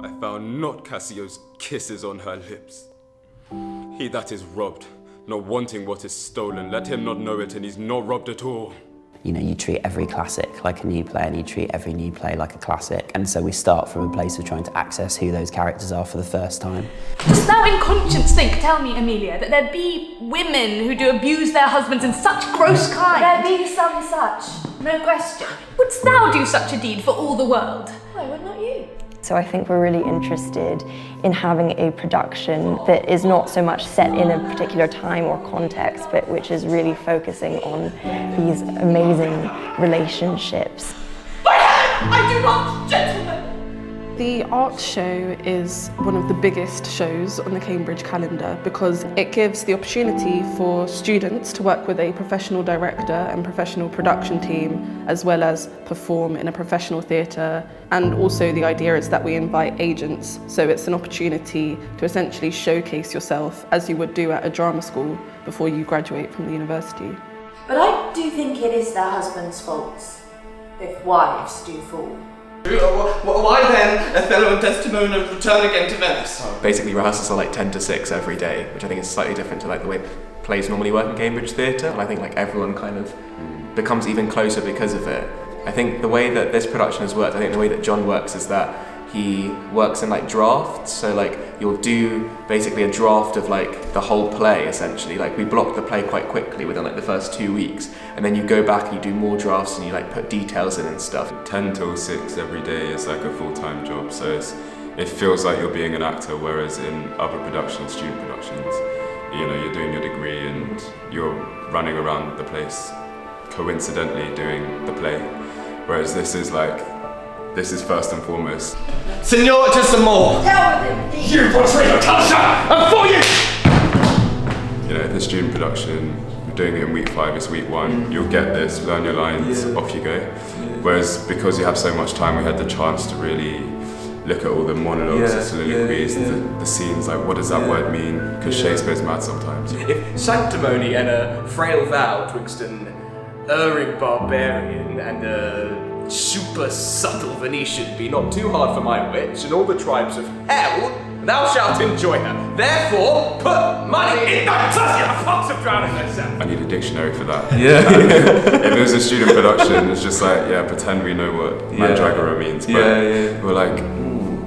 I found not Cassio's kisses on her lips. He that is robbed, not wanting what is stolen, let him not know it, and he's not robbed at all. You know, you treat every classic like a new play, and you treat every new play like a classic. And so we start from a place of trying to access who those characters are for the first time. Dost thou in conscience think, tell me, Amelia, that there be women who do abuse their husbands in such gross kind? There be some such, no question. Wouldst thou do such a deed for all the world? Why would not you? So I think we're really interested in having a production that is not so much set in a particular time or context, but which is really focusing on these amazing relationships. My hand! I do not, gentlemen! The art show is one of the biggest shows on the Cambridge calendar because it gives the opportunity for students to work with a professional director and professional production team, as well as perform in a professional theatre. And also the idea is that we invite agents, so it's an opportunity to essentially showcase yourself as you would do at a drama school before you graduate from the university. But I do think it is their husbands' faults, if wives do fall. Why then Othello and Desdemona return again to Venice? Basically rehearsals are like 10 to 6 every day, which I think is slightly different to like the way plays normally work in Cambridge theatre. And I think like everyone kind of becomes even closer because of it. I think the way that this production has worked, I think the way that John works is that he works in like drafts. So like you'll do basically a draft of like the whole play essentially. Like we block the play quite quickly within like the first 2 weeks, and then you go back and you do more drafts and you like put details in and stuff. 10 till 6 every day is like a full-time job, so it feels like you're being an actor, whereas in other productions, student productions, you know, you're doing your degree and you're running around the place coincidentally doing the play, whereas this is first and foremost. Signor, just some more! Tell them, You portray the culture! And for you! You know, the student production, we're doing it in week 5, it's week 1. You'll get this, learn your lines, off you go. Whereas because you have so much time, we had the chance to really look at all the monologues, the soliloquies, the scenes, like what does that word mean? Because Shakespeare's mad sometimes. If sanctimony and a frail vow twixt an erring barbarian and a super subtle Venetian be not too hard for my witch, and all the tribes of hell, thou shalt enjoy her. Therefore, put money in the pots of drowning myself. I need a dictionary for that. If it was a student production, it's just like, pretend we know what mandragora means. But we're like,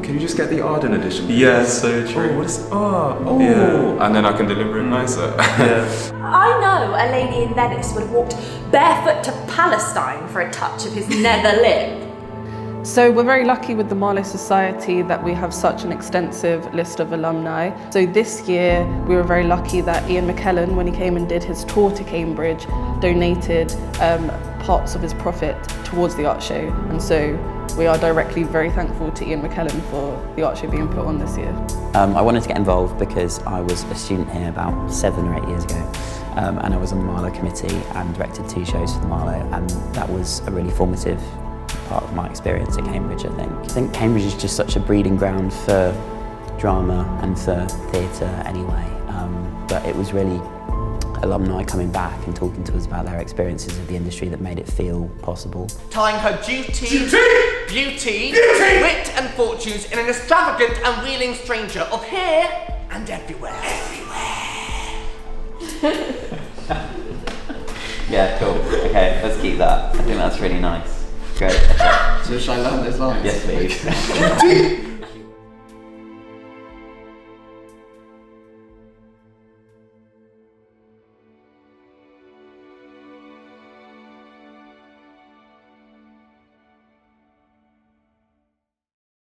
can you just get the Arden edition? Please? Yeah, so true. Oh, what is and then I can deliver it nicer. I know a lady in Venice would have walked barefoot to Palestine for a touch of his nether lip. So we're very lucky with the Marlowe Society that we have such an extensive list of alumni. So this year we were very lucky that Ian McKellen, when he came and did his tour to Cambridge, donated parts of his profit towards the art show. And so we are directly very thankful to Ian McKellen for the art show being put on this year. I wanted to get involved because I was a student here about 7 or 8 years ago, and I was on the Marlowe committee and directed 2 shows for the Marlowe, and that was a really formative part of my experience at Cambridge, I think. I think Cambridge is just such a breeding ground for drama and for theatre anyway, but it was really alumni coming back and talking to us about their experiences of the industry that made it feel possible. Tying her beauty, wit and fortunes in an extravagant and wheeling stranger of here and everywhere. Yeah, cool. Okay, let's keep that. I think that's really nice. Great. Okay. So shall I learn those lines? Yes, please.